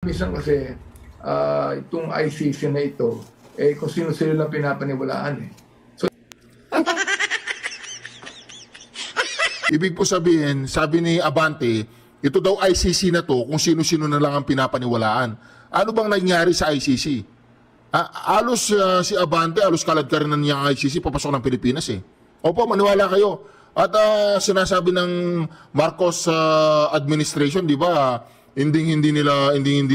Minsan kasi itong ICC na ito, kung sino-sino lang pinapaniwalaan So, ibig po sabihin, sabi ni Abante, ito daw ICC na to kung sino-sino na lang ang pinapaniwalaan. Ano bang nangyari sa ICC? Alos si Abante, alos kalad ka rin ng ICC, papasok ng Pilipinas Opo, maniwala kayo. At sinasabi ng Marcos administration, di ba, hindi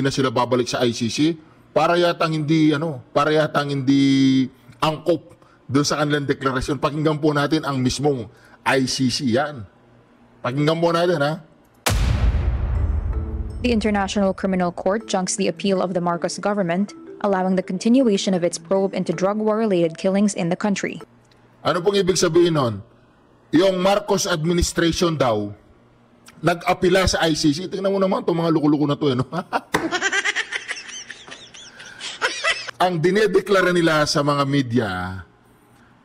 na sila babalik sa ICC para yatang hindi angkop doon sa kanilang deklarasyon. Pakinggan po natin ang mismong ICC yan. Pakinggan po natin The International Criminal Court junks the appeal of the Marcos government, allowing the continuation of its probe into drug war-related killings in the country. Ano pong ibig sabihin nun? Yung Marcos administration daw, nag-apila sa ICC. Tingnan mo naman itong mga luko-luko na ito. Ang dinedeklara nila sa mga media,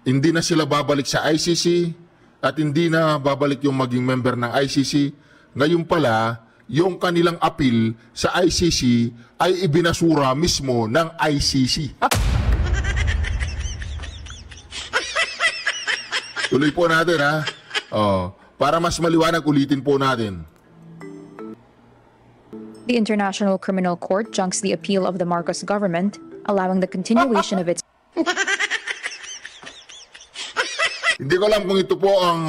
hindi na sila babalik sa ICC at hindi na babalik yung maging member ng ICC. Ngayon pala, yung kanilang appeal sa ICC ay ibinasura mismo ng ICC. Tuloy po natin para mas maliwanag, ulitin po natin. The International Criminal Court junks the appeal of the Marcos government, allowing the continuation of its... Hindi ko alam kung ito po ang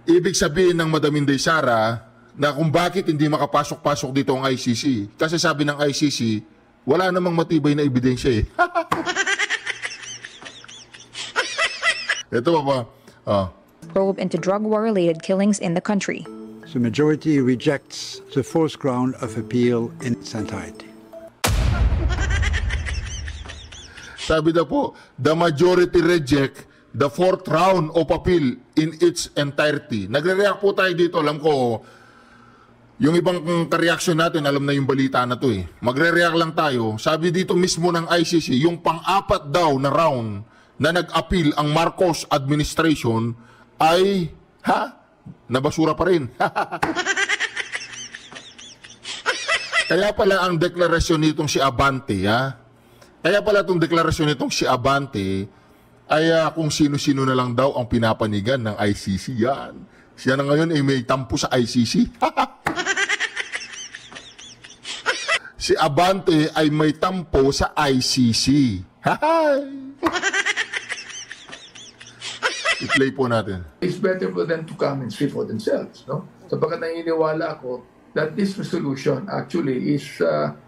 ibig sabihin ng Madam Inday Sara na kung bakit hindi makapasok-pasok dito ang ICC. Kasi sabi ng ICC, wala namang matibay na ebidensya Ito pa. probe into drug war-related killings in the country. The majority rejects the fourth ground of appeal in its entirety. Sabi daw po, the majority reject the fourth round of appeal in its entirety. Nagre-react po tayo dito. Alam ko, yung ibang ka-reaction natin, alam na yung balita na to Magre-react lang tayo. Sabi dito mismo ng ICC, yung pang-apat daw na round na nag-appeal ang Marcos administration ay, nabasura pa rin. Kaya pala ang deklarasyon nitong si Abante, Kaya pala itong deklarasyon nitong si Abante ay kung sino-sino na lang daw ang pinapanigan ng ICC yan. Siya na ngayon ay may tampo sa ICC. Si Abante ay may tampo sa ICC. I-play po natin. it's better for them to come and speak for themselves. Sapagkat naniniwala ako that this resolution actually is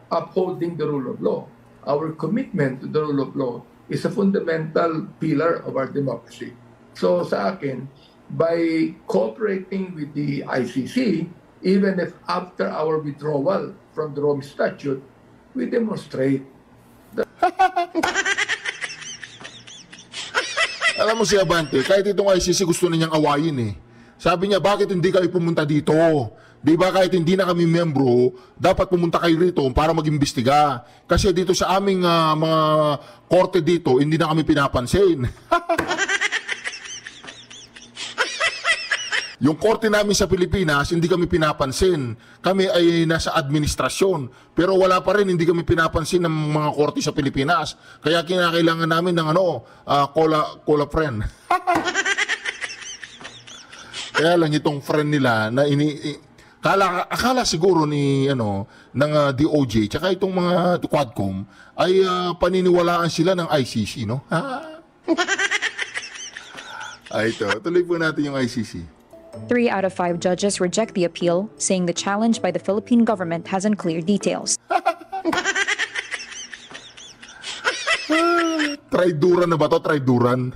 upholding the rule of law. Our commitment to the rule of law is a fundamental pillar of our democracy. So sa akin, by cooperating with the ICC, even if after our withdrawal from the Rome Statute, we demonstrate that... Alam mo si Abante, kahit itong ICC gusto na niyang awayin Sabi niya, bakit hindi kayo pumunta dito? Di ba kahit hindi na kami membro, dapat pumunta kayo rito para mag-imbestiga. Kasi dito sa aming mga korte dito, hindi na kami pinapansin. Yung korte namin sa Pilipinas, hindi kami pinapansin. Kami ay nasa administrasyon. Pero wala pa rin, hindi kami pinapansin ng mga korte sa Pilipinas. Kaya kinakailangan namin ng cola friend. Kaya lang itong friend nila na akala siguro ni ng DOJ tsaka itong mga Quadcom ay paniniwalaan sila ng ICC, Ay ito, tuloy po natin yung ICC. 3 out of 5 judges reject the appeal, saying the challenge by the Philippine government has unclear details. Traiduran na ba to? Traiduran?